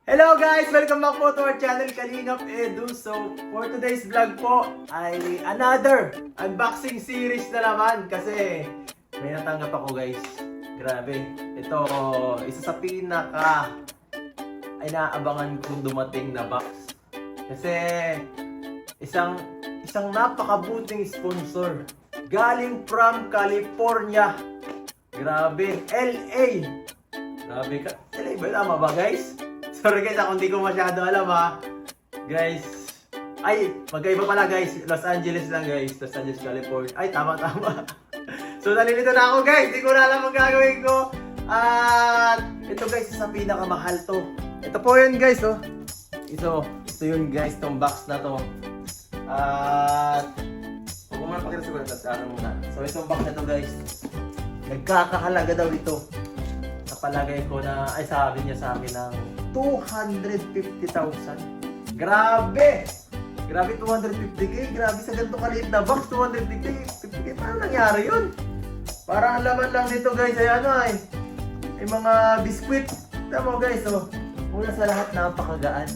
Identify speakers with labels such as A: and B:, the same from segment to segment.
A: Hello guys! Welcome back po to our channel, Kalingap Edu. So, for today's vlog po ay another unboxing series na naman kasi may natanggap ako guys. Grabe. Ito, isa sa pinaka ay naabangan kong dumating na box. Kasi isang napakabuting sponsor galing from California. Grabe, LA. Grabe ka. LA ba? Tama ba guys? Sorry guys, kung hindi ko masyado alam ha. Guys, ay, magkaiba pala guys. Los Angeles lang guys. Los Angeles, California. Ay, tama. So, nalilito na ako guys. Hindi ko na alam ang gagawin ko. At ito guys, isa sa pinakamahal to. Ito po yun guys, oh. Ito yun guys, tong box na to. At huwag mo muna pakita siguro. Ano muna. So, itong box na to guys. Nagkakahalaga daw ito. Napalagay ko na, ay sabi niya sa akin ng 250,000. Grabe! Grabe 250k. Grabe sa ganito kaliit na box, 250k. Paano nangyari yun? Parang ang laman lang nito guys ay ano ay mga biskwit. Tama mo guys, oh. Una sa lahat, napakagaan.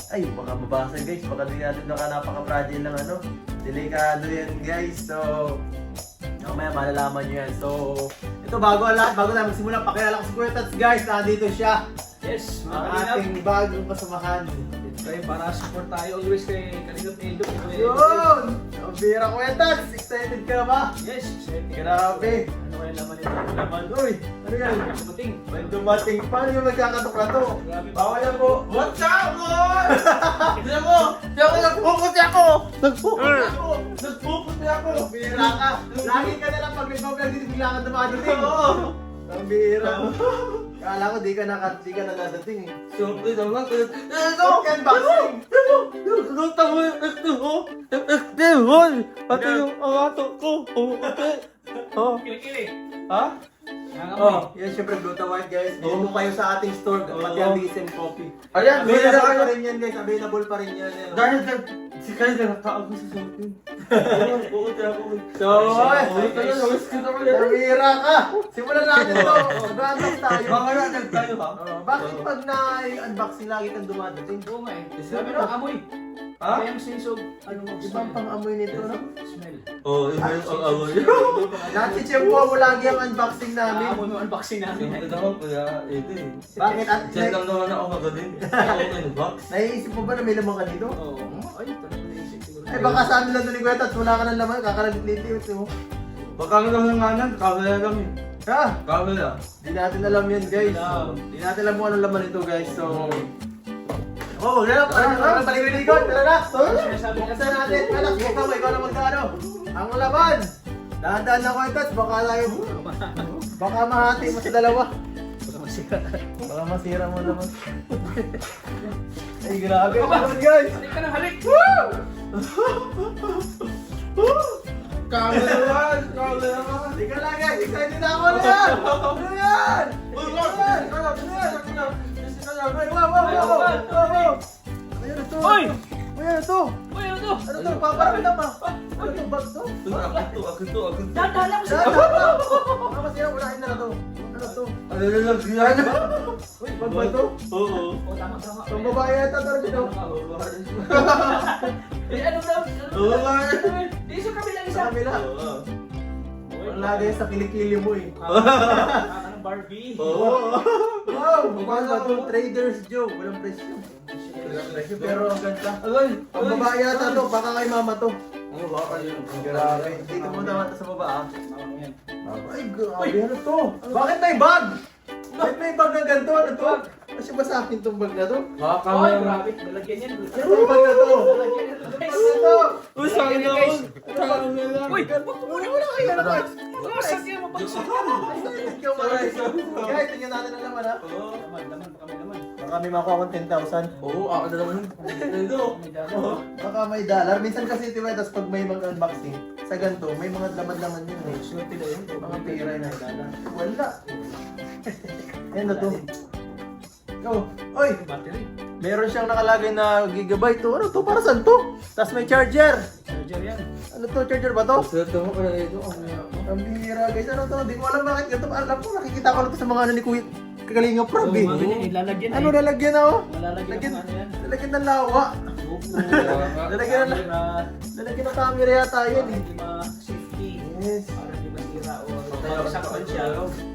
A: Ay, baka mabasa guys. Baka di natin napaka-fragile ng ano. Delikado yan guys. So, mamaya malalaman nyo yan. So, ito bago ang lahat, bago tayo magsimula, pakilala ko si Kuya Tats guys, nandito siya.
B: Yes,
A: Ang
B: mga
A: ating bagong kasamahan.
B: tayo para support tayo always kay Kalingap Edu.
A: Yun! Ang bira Kuya Tats, excited ka ba?
B: Yes, excited.
A: Grabe!
B: Ano kaya laman ito? Laman.
A: Uy! Ano yan?
B: Dumating.
A: May dumating. Paano yung magkakatok na to?
B: Grabe.
A: Bawal yan po.
C: What's up, boy? Tignan mo! Nagpuputi ako! Nagpuputi ako!
A: Ang bira ka! Lagi ka na lang pag may vlog dito, bigla ka dumadating.
C: Oo!
A: Ang bira. Kala ko di ka nadadating eh.
C: Siyempre naman,
A: Ito! Unboxing!
C: Nakita mo yung Nagtihon! Pati yung amato ko! Oh.
B: Kilikili.
C: Ha?
A: Oh, yan syempre Gluta White guys. Dito kayo sa ating store, pati ang DSM Coffee.
C: Ayan,
A: Available pa rin yan guys, available pa rin yan.
C: Dahil si Kyle nakakaako sa shopping. Puputi ako.
A: So,
C: Ulit na lang, ulit kita ko yan.
A: Namira ka! Simulan natin to! Mag-unbox tayo.
C: Baka natin tayo ha?
A: Bakit pag na-unboxing lagi kang dumadating?
B: Oo nga eh.
C: Yes,
B: Sabi
C: sir.
B: ng amoy.
C: Ha?
B: Kaya yung sense of, ano mo,
A: Ibang pang-amoy nito, no?
B: smell.
C: Oo, iba yung ang-amoy.
A: Nachichempo mo lagi ang unboxing namin.
B: Amoy mo unboxing namin.
C: Ito naman kuya, ito eh.
A: Bakit? At
C: Diyan lang naman ako magaling. Open box.
A: naiisip mo ba na may lamang ka dito?
B: Oo. Ay, talaga naisip siguro.
A: Ay baka sa amin lang doon ni Kuya Tats, wala ka ng laman, kakalalit-liti mo.
C: Baka nga lang nga nan, kamera lang eh.
A: Ha?
C: Kamera.
A: Di natin alam yan guys. Di natin alam kung anong laman nito guys, so... Oh, wala na, paligid-likod, tara na! Buksan natin, anak, buksan mo, ikaw na magkano. Ang laman! Dahan-dahan na Kuya Tats, baka tayo... Baka mahati mo sa dalawa. Baka masira mo naman. Ay, grabe naman guys!
B: Halik ka na, halik!
C: Kamera! Kamera!
A: Hindi ka lang guys, excited na ako na yan! Ano yan? Ano yan? Ay, wow! Ayan ito!
B: Hoy!
A: Ayan ito!
B: Uy, ano to?
A: Ano ito? Paparamdam ah! Ano ito? Bag to?
C: Ako.
B: Dahan-dahan lang
A: Saan?
B: sa
A: Baka masira, unahin na to. Ano to?
C: Ano na lang yan?
A: Uy, bag ba ito?
C: Oo.
B: Oh, tama.
A: Itong babae yata ito rin ito.
B: Eh, ano daw?
C: Oo nga.
B: Di sa kabilang isa.
A: Sa kabila. Ang lagay sa kilikili mo eh.
B: Ang Barbie.
C: Oo.
A: Wow! Mukha ba ito? Trader's Joe. Walang presyo. Pero ang ganda.
C: Alay!
A: Ang babae yata to, baka kay mama to.
C: Ano ba kayo?
A: Grabe. Dito mo naman ito sa baba ah.
B: Oo, yan.
A: Ay, grabe. Ano to? Bakit may bag? Bakit may bag na ganito? Ano to? Kasi ba sa akin tong bag na to?
C: Baka
B: Ay,
C: kamera.
B: grabe. Lalagyan yan.
A: Ano tong bag na to?
B: Lalagyan yan.
A: Ano to?
C: Uy, sa akin naman! Kamera!
B: Uy!
A: Muna kayo na naman.
B: Mabagsak yan, mabagsak.
A: Ikaw mga guys, tingnan natin ang laman ha.
C: Oo.
B: Laman, baka may laman.
A: Baka may makuha akong 10,000.
C: Oo, ako na naman. Ito.
B: May dalawa.
A: Baka may dollar. Minsan kasi diba, tapos pag may mag-unboxing, sa ganito, may mga laman-laman yun eh.
B: Swerte na yun.
A: Mga pera na. Wala. Yan na to. Oh, oy!
B: Battery.
A: Meron siyang nakalagay na gigabyte to. Ano to? Para saan to? Tapos may charger.
B: Charger yan.
A: Ano to? Charger ba to?
C: Swerte mo kaya ito.
A: Ang bihira guys. Ano to? Di ko alam bakit ganito. Alam ko, nakikita ko lang to sa mga ano ni Kuya Kalinga Prab eh.
B: Oo, ilalagyan
A: Ano lalagyan ako?
B: Lalagyan
A: Lagyan,
B: ng ano yan.
A: lalagyan ng lawa. Lalagyan ng lalagyan ng camera yata yan eh.
B: Di ba safety?
A: Yes.
B: Para di masira o sakpan siya.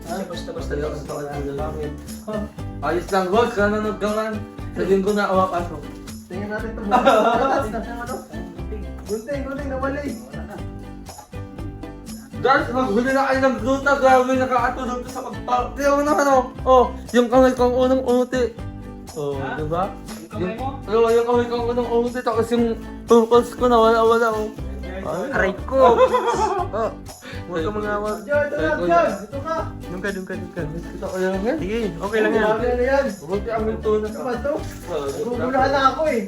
B: Kasi basta-basta lang sira.
C: Ayos lang, boss. Nanonood ka man. Sa linggo na awa ka.
A: Tingnan natin ito. Ano? Gunting, nawala eh.
C: Guys, maghuli na kayo ng gluta. Grabe, nakakatulog to sa pagpapalak. Tingnan mo naman, oh. Yung kamay kong unang umuti. Oh,
B: Ha?
C: diba?
B: Yung kamay mo?
C: Yung kamay kong unang umuti. Tapos yung pulpos ko nawala-wala, oh.
A: Aray ko! Oh, huwag ka mga wag. Ito ka! Doon ka.
C: Kita ko lang yan.
A: Sige, okay lang yan. Ano yan?
C: Huwag ka ang minto na.
A: Ano ba ito? Gugulahan na ako eh.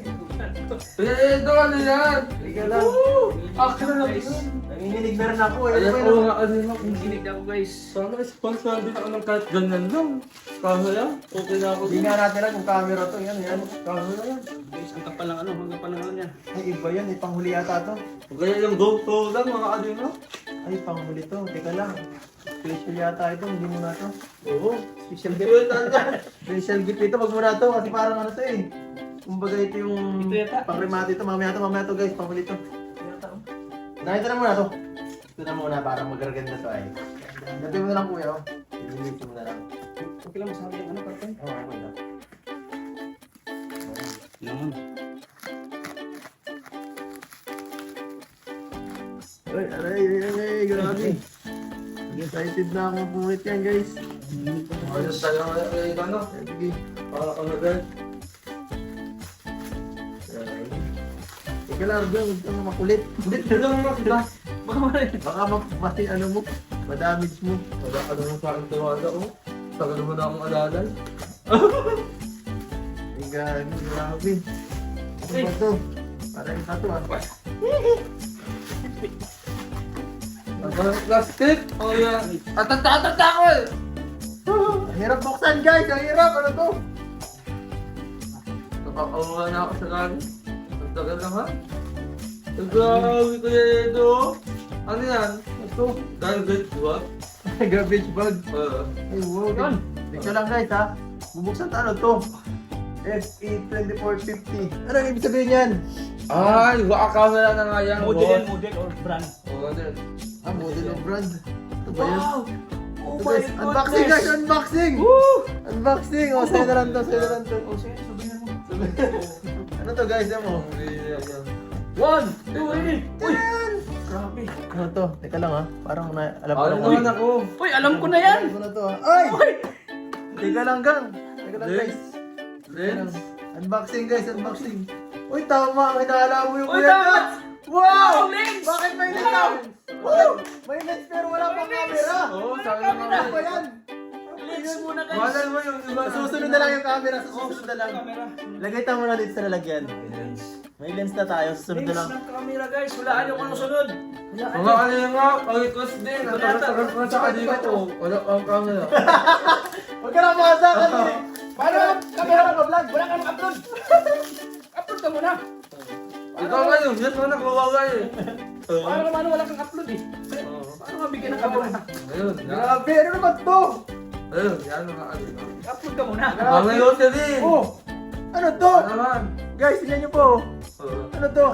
C: Ito ano yan?
A: Liga lang.
C: Akin na lang.
A: Nanginginig na rin ako eh.
C: Ayan,
A: Ano ba
C: oo
A: yun?
C: nga, ano lang.
B: Kinig ako guys.
C: Sana sponsor din ako ng kahit ganyan lang. Kaso lang, okay na ako.
A: Hindi nga natin lang yung camera to. Yan.
C: Kaso lang.
B: Guys, ang kapal ng ano, hanggang pala ng ano yan.
A: Ay, iba yan. May panghuli yata to.
C: Kaya yung GoPro lang mga adino.
A: Ay, panghuli to. Teka lang. Special yata ito. Hindi mo na to.
C: Oo.
A: Special
C: Ito
A: gift.
C: yung tanda.
A: Special gift ito. Wag mo na to. Kasi parang ano to eh. Kumbaga ito yung
B: Ito yata.
A: pang-remate ito. Mamaya to guys. Panghuli to. Nakita na muna to. Ito na muna. Parang magaganda to ay. Dati mo na lang kuya. Oh. Ililito mo na lang.
B: Okay lang masabi yung ano, parte.
A: Oo, okay lang.
B: Naman.
A: Ay, grabe. Excited na ako pumunit yan guys.
C: Ayos tayo ngayon ano.
A: Sige.
C: Para ka na guys.
A: Teka lang, huwag kang makulit.
C: Kulit na lang makita.
B: Baka marin.
A: Baka mati ano mo, madamage mo.
C: Wala ka naman sa akin tiwala oh. Tagal mo na akong alalay.
A: Ay, grabe. Ano ba to? Parang yung tato ah.
C: Ang parang plastic. Oh yan. Atata ko eh.
A: Ang hirap buksan guys, ang hirap. Ano to?
C: Nakakawa na ako sa kanin. Ang tagal naman. Ang grabe ko yan ito. Ano yan?
A: Ito.
C: Garbage what?
A: Garbage bag. Ay, wow.
B: Yun.
A: Dito lang guys ha. Bubuksan ta ano to? FE2450. Ano ang ibig sabihin yan?
C: Ay, waka camera na nga yan.
B: Model yan,
C: boss.
B: model or brand.
C: Model.
A: Ah, model of brand. Ito ba yun?
B: Oh
A: Ito guys, unboxing guys, unboxing! Unboxing! O, sa'yo na lang to, sa'yo na lang to.
B: Oh, sige, sabihin mo.
A: Ano to guys, yan mo?
B: 1, 2, ready. Uy!
A: Yan!
B: Grabe.
A: Ano to? Teka lang ha, parang alam ko
C: Ano
A: lang.
C: naman ako?
B: Uy, alam ko na yan.
A: Alam ko na to ha. Ay!
B: Uy!
A: Teka lang gang! Teka lang guys. Teka lang.
C: Lens?
A: Unboxing guys, unboxing. Uy, tama! Hinala mo yung
B: Uy,
A: kuya
B: tama!
A: Nats! Wow!
B: Lens!
A: Bakit may lens?
B: Wow!
A: Woo! May lens pero wala pang
B: May lens!
A: camera!
C: Oo, sabi
A: Ano
C: naman.
A: ba yan?
B: Lens muna guys.
C: Malay mo yung iba.
A: Susunod na lang yung camera, susunod na lang.
B: Camera.
A: Lagay tayo muna dito sa lalagyan. May lens na tayo, susunod na
B: Lens
A: lang.
B: ng camera guys. Walaan yung ano sunod. Walaan
C: Mga ano yung nga, pag-request din. Ang tagal ko na sa kanina to. Wala pang camera.
A: Huwag ka na makasa kasi. Paano camera ka vlog?
B: Wala kang upload. Upload ka muna.
C: Ikaw nga yun, yes mo na kawawa eh.
B: Paano naman wala kang upload eh? Paano mabigyan ng camera?
C: Ayun,
A: Grabe, ano naman to?
C: ayun, yan mga ano.
B: Upload ka muna.
C: Mga grocery.
A: Oh! Ano to?
C: Ano naman?
A: Guys, tignan nyo po. Ano to?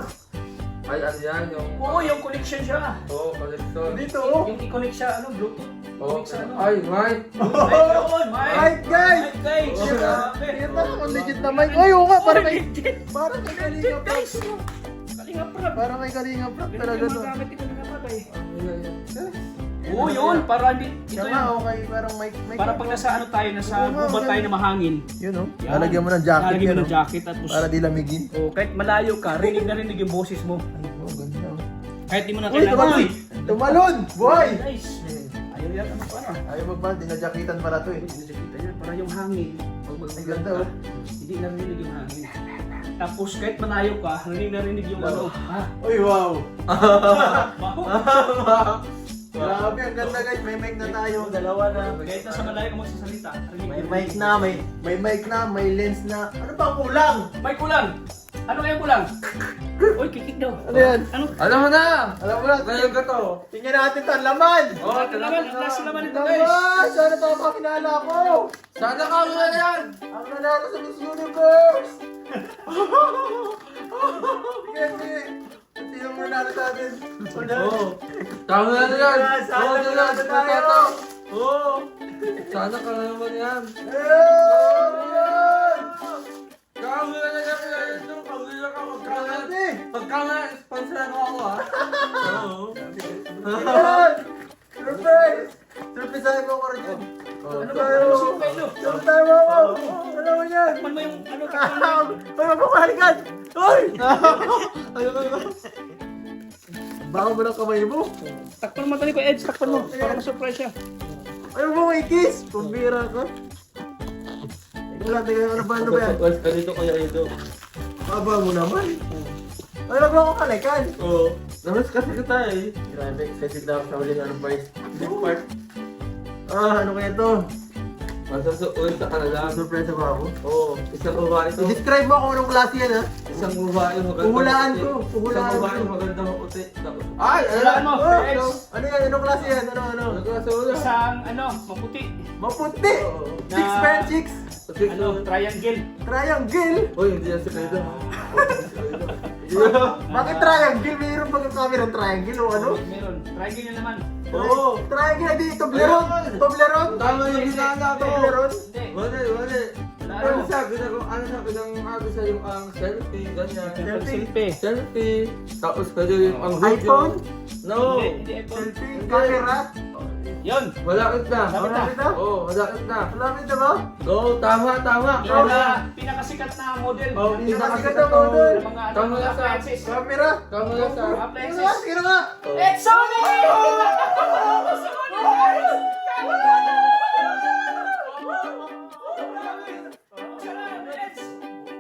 C: Ay, ano yan, yung...
B: Oo, yung connection siya.
C: Oo, collector.
A: Dito oh.
B: Yung i-connect siya, ano, Bluetooth.
C: Oo,
B: Connect sa ano.
C: ay, right.
B: Ay, yun, Mike.
A: Mike, guys!
B: Mike, guys. Grabe.
A: Ito ang legit na mic. Ay, oo nga, parang may...
B: Legit.
A: Parang may kalinga
B: Legit,
A: prop.
B: guys. Kalinga prab.
A: Parang may kalinga prop talaga to.
B: Gamit ito ng kapagay.
C: Ay,
B: Oo, yun. Para hindi, ito
A: Siya
B: yun.
A: nga, okay, parang mic.
B: Para pag nasa ano tayo, nasa
A: Oo nga,
B: gubat tayo
A: okay.
B: na mahangin.
A: Yun oh.
B: Yan.
A: Lalagyan mo ng jacket
B: Lalagyan
A: yan
B: mo
A: oh.
B: ng jacket tapos
A: Para di lamigin.
B: oh, kahit malayo ka, rinig na rinig yung boses mo.
A: Ay, oh, ganda oh.
B: Kahit di mo na
A: Uy, tumalon! Tumalon! Boy!
B: Guys, ayaw yan ano pa na.
A: Ayaw magpal, dinajakitan pala to eh.
B: Kita yan, para yung hangin. Pag
A: Ay, ganda oh.
B: hindi na rinig yung hangin. Tapos kahit malayo ka, rinig na rinig yung ano. Ha?
A: Uy, wow!
B: Baho.
A: Grabe, ang ganda guys. May mic na tayo. Dalawa na.
B: Kahit nasa malayo ka magsasalita, rinig
A: May
B: yung
A: mic na, may mic na, may lens na. Ano ba ang kulang?
B: May kulang. Ano kaya kulang? Uy, kikik daw.
A: Ano yan?
B: Ano?
C: Alam mo na!
A: Alam mo na,
C: Ngayon ka to.
A: tingnan natin to, ang laman!
C: Oh,
B: Ito naman, ang last naman ito guys.
A: Laman! Sana to ang pakinala ko!
C: Sana kami na yan!
A: Ang nanalo sa Miss Universe! Sige, sige. Sino mo nanalo sa atin?
C: Oo. Kami na yan!
A: Sana
C: Oo,
A: nanalo tayo!
C: Oo. Sana ka naman yan!
A: Ayun!
C: Kami na yan! Kami na ka!
A: Grabe!
C: Pagka na, sponsoran mo ako ha? Oo.
A: Ayun! Surprise! Surpriseahin mo ko rin yun.
B: Ano ba? Ano sino kayo?
A: Saan tayo mo? Ano mo yan?
B: Tikman mo yung ano, tikman mo.
A: Ay, magpapahalikan! Ay! Ayun. Baka mo ng kamay mo.
B: Takpan mo tali ko, Eds. Takpan mo. Para ma-surprise siya.
A: Ayaw mo i-kiss! Pambira ka. Teka, ano ba yan?
C: Ganito kaya ito.
A: Baba mo naman. Ay, wag mo ako kalikan.
C: Oo. Namiss kasi kita eh.
A: Grabe, excited na ako sa uling ano part. Big part. Ah, ano kaya to?
C: Masasuot ka na lang.
A: Surprise ba ako?
C: Oo. Isang babae to.
A: I-describe mo kung anong klase yan ha?
C: Isang babae maganda.
A: Puhulaan
C: maputi.
A: ko, puhulaan
C: Isang babae
A: ko.
C: maganda maputi. Ay!
B: Hulaan mo,
A: Oh,
B: Eds.
A: ano yan? Anong klase yan? Ano?
C: Ano ka sa ulo?
B: Isang ano, maputi.
A: Maputi!
C: Oo.
A: Chicks pa yan, chicks!
B: Ano, triangle.
A: Triangle!
C: Uy, hindi yan si Pedro.
A: Bakit triangle? Mayroon bang camera triangle o ano?
B: Meron. Triangle na naman.
C: Oo.
A: Triangle, hindi. Toblerone!
C: Ayun.
A: Toblerone!
C: Tama yung ginana to.
A: Toblerone!
B: Hindi.
C: Wala, wala. Ano sabi na kung ano sabi ng ano sa yung ang selfie, ganyan.
B: Selfie.
C: Selfie. Tapos pwede yung ang video.
A: iPhone?
C: No.
B: Hindi iPhone.
A: Selfie? Camera?
B: Yun.
C: Malapit na.
B: Malapit na.
A: Malapit na?
C: Oo, malapit na.
A: Malapit na ba?
C: Go, tama, tama.
B: Yan na pinakasikat na model.
C: Oh,
A: Hindi na
C: pinakasikat
A: kasi
C: na
A: model.
C: model.
B: Ng mga ano,
C: Tama
B: mga
C: na sa-
B: appliances.
A: Camera?
C: Tama na sa...
A: Ano
B: Appliances.
A: nga? Sino nga?
B: It's Sony!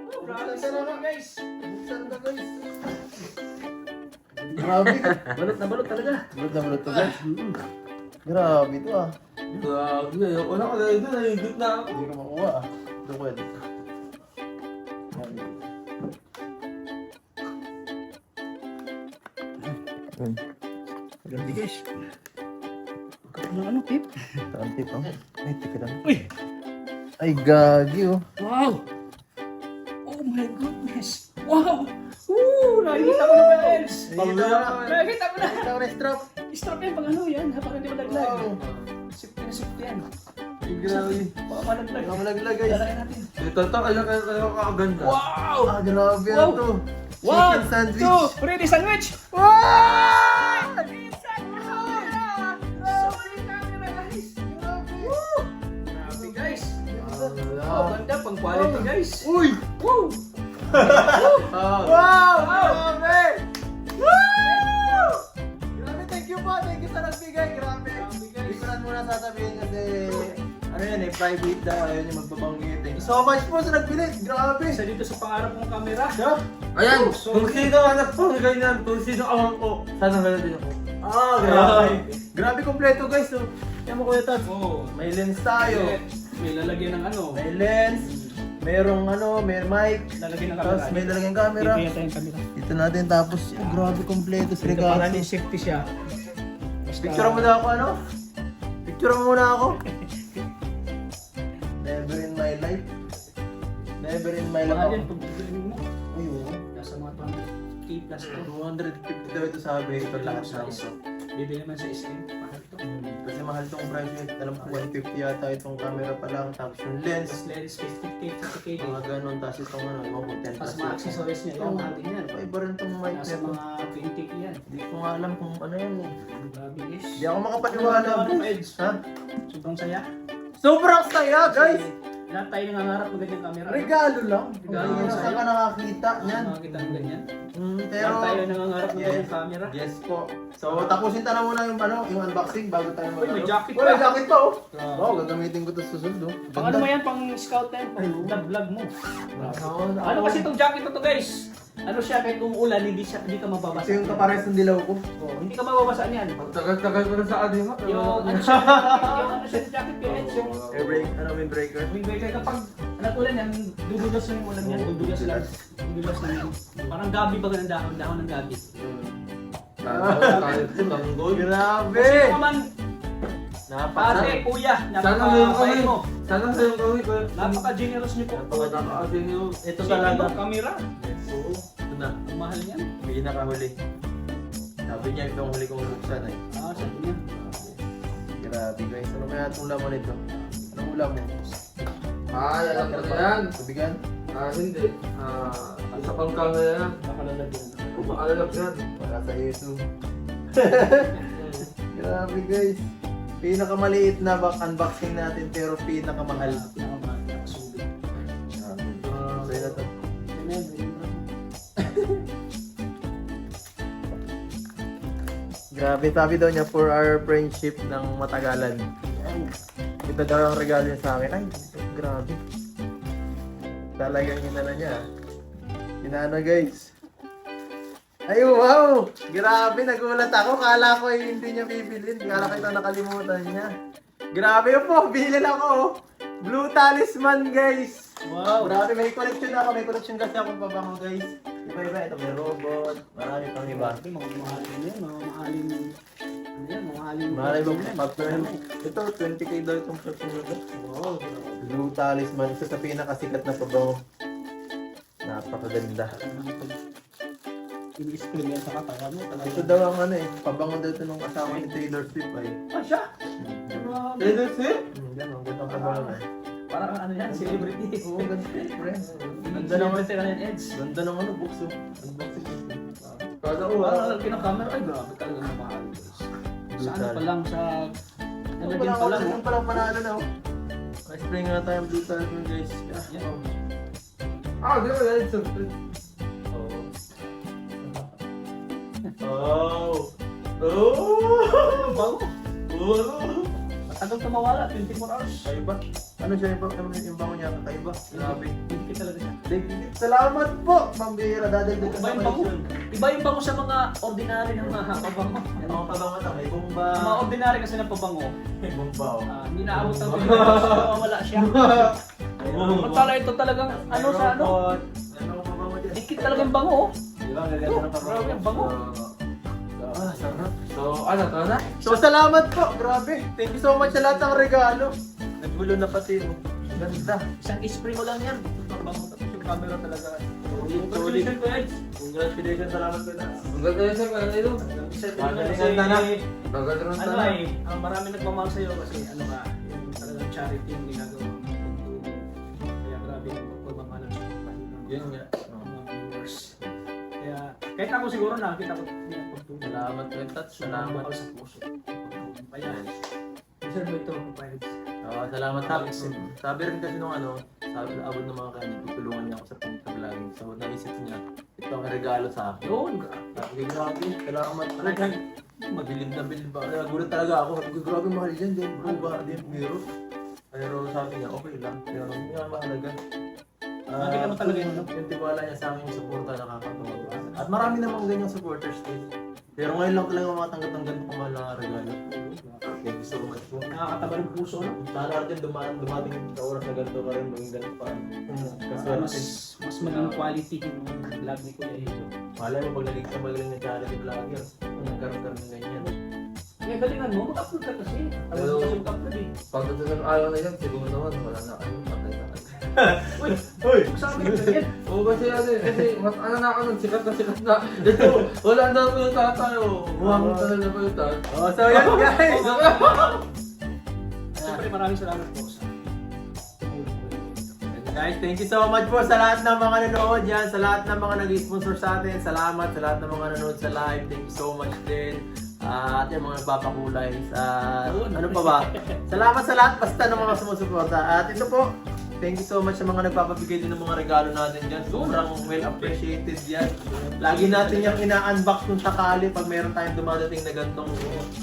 B: Guys,
A: Buksan na guys. Grabe.
B: balot na balot talaga.
A: Bulot na bulot to guys. Grabe to ah.
C: Grabe, ayoko na kaya ito, nahigit na ako.
A: Hindi ka makuha ah. Doon ko yan.
B: Grabe guys. Ano, Pip?
A: Taanti pa. Ay, tika lang.
B: Uy!
A: Ay, gagi oh.
B: Wow! Oh my goodness! Wow! Woo! Nakikita ko na ba, Eds? Nakikita ko na!
A: Nakita ko na strap.
B: Strap yan pag ano yan, ha? Pag hindi malaglag.
A: Wow.
B: Sip na sip yan.
A: Ay, grabe.
B: Baka malaglag.
A: Baka malaglag guys.
B: Dalayan natin.
C: Ito, kaya kakaganda.
B: Wow!
A: Ah, grabe
B: Wow.
A: ano to.
B: One,
A: Chicken sandwich.
B: two, ready sandwich!
A: Wow!
B: Grabe guys! Oh, ganda pang quality guys!
A: Uy!
B: Woo!
A: Wow! Grabe! Woo! Grabe, thank you po. Thank you sa nagbigay. Grabe. Hindi ko na muna sasabihin kasi ano yan eh, private daw. Ayaw niya magbabanggit eh. So much po sa nagbili. Grabe.
B: Isa dito sa pangarap mong camera.
A: Yeah.
C: Ayan, kung sino ang nagpamigay niyan, kung sino awang ko, sana meron din ako.
A: Ah, grabe. Grabe kompleto guys. So, yan mo kuya Tats.
B: Oh,
A: May lens tayo.
B: may lalagyan ng ano.
A: May lens. Merong ano, may mic.
B: Lalagyan ng
A: Tapos
B: camera.
A: may lalagyan camera.
B: Dito yata yung camera.
A: Ito natin tapos grabe kompleto sa
B: Dito para
A: regalo.
B: ni safety siya.
A: Picture mo na ako ano? Picture mo muna ako. Never in my life. Never in my
B: Mahal yan
A: life.
B: pag bibilin mo.
A: Uy, oo.
B: Nasa mga 200k plus to.
A: 250 daw ito sabi. Ito lahat na ito.
B: Bibili naman sa SM. Mahal to.
A: Kasi mahal tong price. Alam ko 150 yata itong camera pa lang. Tapos yung lens.
B: Tapos lens 50k, 50k din.
A: Mga ganun. Tapos itong ano, yung 10
B: Tapos
A: plus.
B: mga accessories niya. Yung mahal din yan.
A: Iba rin itong mic
B: Nasa
A: nito.
B: mga 20k yan.
A: Hindi ko nga alam kung ano yan eh.
B: Grabe guys.
A: Hindi ako makapaniwala.
B: Ano, Eds?
A: Ha?
B: Sobrang saya.
A: Sobrang saya guys!
B: Lahat tayo nangangarap ng ganyang camera.
A: Regalo lang.
B: Regalo
A: Hindi
B: lang
A: saan
B: sa'yo.
A: ka nakakita niyan.
B: Makakita ng ganyan.
A: Pero
B: Lahat tayo nangangarap ng ganyang camera.
A: Yes po. So tapusin ta na muna yung ano, yung unboxing bago tayo
B: Uy, may jacket
A: Wala
B: pa.
A: jacket pa oh.
B: Grabe.
A: Wow, gagamitin ko 'to sa susunod oh.
B: Pang ano mo yan? Pang scout na yan? Pang vlog mo. Ano kasi itong jacket na to guys? Ano siya kahit umuulan, hindi ka mababasa.
A: Ito yung kapares ng dilaw ko.
B: Oh, hindi ka mababasaan yan.
C: Ang tagal-tagal ko na sa adim ha.
B: Yung ano siya, yung ano siya jacket kaya Eds, yung
A: Air brake, ano windbreaker.
B: windbreaker kapag Ulan yan, dudulas na yung ulan yan. Dudulas lang. Dudulas lang yan. Parang gabi ba ng dahon? Dahon ng gabi.
C: Tayo po, tanggol.
A: Grabe!
B: Kasi naman,
A: Napaka...
B: pare, kuya,
C: Sana ngayon kami.
B: napaka-bait mo.
C: Sana ngayon kami.
B: Napaka-generous niyo po.
C: Napaka-nakaasin niyo.
A: Ito
B: Sige
A: talaga.
B: mo, camera.
A: Oo. Ito na.
B: Ang mahal niyan.
A: Pinakahuli. Sabi niya itong huli kong buksan eh.
B: Sabi niya.
A: Grabe guys. Ano kaya itong laman nito? Anong ulam mo?
C: Alam ko na yan.
A: Tubigan?
C: Hindi. Sa pangkanga yan.
B: Nakalalagyan.
C: Kumaalalap yan.
A: Para sa YouTube. Grabe guys. Pinakamaliit na unboxing natin pero pinakamahal.
B: Pinakamahal. Nakasulit.
A: Sa'yo na to. Grabe, sabi daw niya for our friendship ng matagalan. Ito daw ang regalo niya sa akin. Ay, grabe. Talagang inana niya. Inana guys. Ay, wow! Grabe, nagulat ako. Kala ko hindi niya bibilin. Kala ko ito nakalimutan niya. Grabe po, bilhin ako. Oh. Blue Talisman guys.
B: Wow.
A: Grabe, may collection ako. May collection kasi akong pabango guys. Iba-iba. Ito may robot. Marami pang iba.
B: Grabe, mga mahalin yan. Mga mahalin. Ano yan, mga mahalin.
A: Marami pang perfume. Ito, 20k daw itong perfume nito.
B: Wow.
A: Blue Talisman. Isa sa pinakasikat na pabango. Napakaganda.
B: Ini-screen yan sa katawan mo. Talaga.
A: Ito daw ang ano eh. Pabango daw ito nung kasama ni Taylor Swift ay.
B: Siya? Grabe.
C: Taylor Swift?
A: Yan ang ganda pabango.
B: Parang ano yan, celebrity.
A: Oo, ganda friend.
B: Ganda naman sila ng Eds.
A: Ganda ng ano, bukso. Unboxing.
C: Kada ko
B: Parang pinaka-camera, ay grabe talaga na mahal. Sa ano pa lang, sa... Nalagyan pa lang.
A: Ano pa lang manalo na oh. May spray nga tayong Blue Talisman guys.
B: Yan.
C: di ba yan?
A: Oh. Oh.
B: Bago.
A: Oh.
B: Matagal na mawala, 24 hours.
A: Kaiba. Ano siya yung bango niya? Kakaiba. Grabe.
B: Hindi talaga siya.
A: Salamat po, Mambira. Dadagdag ka
B: Iba yung bango. Iba yung bango sa mga ordinary ng mga pabango.
A: Yung mga pabango na may bomba.
B: Ang mga ordinary kasi ng pabango,
A: May bomba oh.
B: hindi naabot ng 24 hours, mawala siya. Samantala ito talagang ano sa ano,
A: Ano ang pabango dyan?
B: dikit talagang bango. Oh.
A: Diba? Ang gaganda ng pabango.
B: Grabe ang bango.
A: Ah, sarap.
C: So, ano to na?
A: So, salamat po. Grabe. Thank you so much sa lahat ng regalo. Naggulo na pati. Oh. Ganda.
B: Isang spray mo lang yan. Ang bango tapos yung camera talaga.
A: Solid.
B: Congratulations ko Eds.
A: Congratulations. Salamat po na.
C: Ang ganda yun sa kanya ito.
B: Isa din
A: Magaling
B: kasi,
A: ang tanak.
C: Gaganda ng
B: ano
C: tanak.
B: marami nagmamahal sa'yo kasi ano ka, yung talagang charity yung ginagawa mo. Kaya grabe yung pagmamahalan sa mga
A: Yun nga.
B: mga viewers. Kaya kahit ako siguro nakakita ko din ang pagtulong.
A: Salamat po. Salamat.
B: Salamat sa puso. Kaya, deserve mo ito, Pirates.
A: Salamat sabi. Sabi rin kasi nung ano, sabi na abot ng mga kanya, tutulungan niya ako sa pagka-vlogging. So, naisip niya, ito ang regalo sa akin.
B: Yun,
A: Sabi ko, grabe, salamat. Talagang, mabilib na bilib ako. Nagulat talaga ako. Sabi ko, grabe, mahal yan. Di ba? Di biro. Pero sabi niya, okay lang. Pero hindi nga mahalaga.
B: Nakita mo talaga yun, no?
A: Yung tiwala niya sa akin yung suporta, nakakatawa. At marami namang ganyang supporters din. Pero ngayon lang talaga makatanggap ng ganito kamahal na regalo. Thank you so much po.
B: nakakataba ng puso, no?
A: Sana natin dumating sa oras na ganito ka rin, maging ganito pa. Kasi
B: Mas maging quality yung vlog ni Kuya Hilo.
A: malay mo pag naging ka magaling na charity vlogger, kung nagkaroon ka ng ganyan.
B: Kaya galingan mo, mag-upload ka kasi. Tawag mo kasi mag-upload eh.
C: Pagdating ng araw na yan, siguro naman wala na kayo. Patay na kayo.
B: Uy,
A: Hoy!
B: sabi ko yan.
C: Oo kasi ano eh, kasi mas ano na ako nun, sikat na. Ito, wala na ako yung tatayo. Buhangin talaga ko yung tayo.
A: Oh, so yan guys!
B: Siyempre maraming salamat po sa tumulong ko.
A: Guys, thank you so much po sa lahat ng mga nanonood dyan, sa lahat ng mga nag-sponsor sa atin. Salamat sa lahat ng mga nanonood sa live. Thank you so much din. At yung mga nagpapakulay sa ano pa ba? Salamat sa lahat basta ng mga sumusuporta. At ito po, thank you so much sa mga nagpapabigay din ng mga regalo natin dyan. Sobrang well appreciated yan. Lagi natin yung ina-unbox kung sakali pag meron tayong dumadating na gantong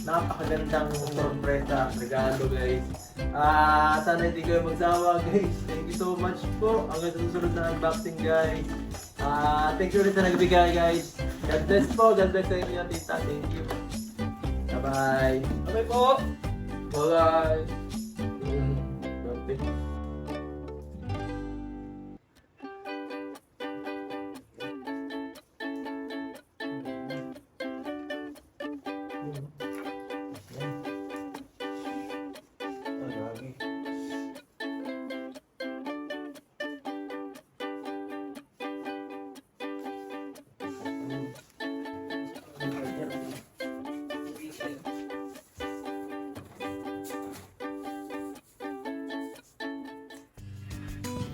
A: napakagandang sorpresa regalo guys. Sana hindi kayo magsawa guys. Thank you so much po. Hanggang sa susunod na unboxing guys. Thank you rin sa nagbigay guys. God bless po. God bless sa inyo tita. Thank you. Bye-bye.
B: Okay po.
C: Bye.
A: Birthday.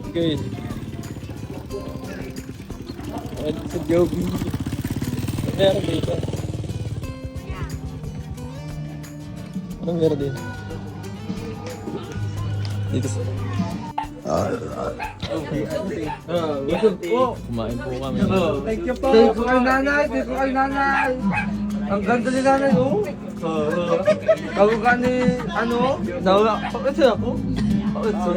C: Okay. At sa Joby. Meron dito. Anong meron dito? Dito sa... Kumain po kami.
A: Thank you po.
C: Thank you kay nanay, thank you kay nanay. Ang ganda ni nanay, oh. Kaguka ni, ano? Nawala. Ito ako? Ito.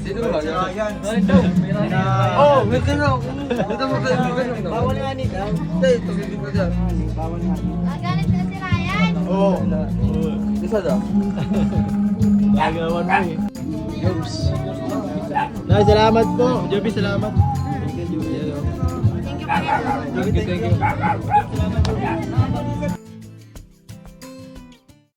C: Dito ba yan? Oh, may kanaw. Dito mo kayo mga kanaw. Bawal nga nito. Ito, bibig ko dyan.
D: Magalit na si Ryan.
A: Oo.
C: Isa daw.
A: Gagawan mo eh. Jobs. Nay, salamat po. Joby, salamat.
D: Thank you, Kuya.
A: Thank you.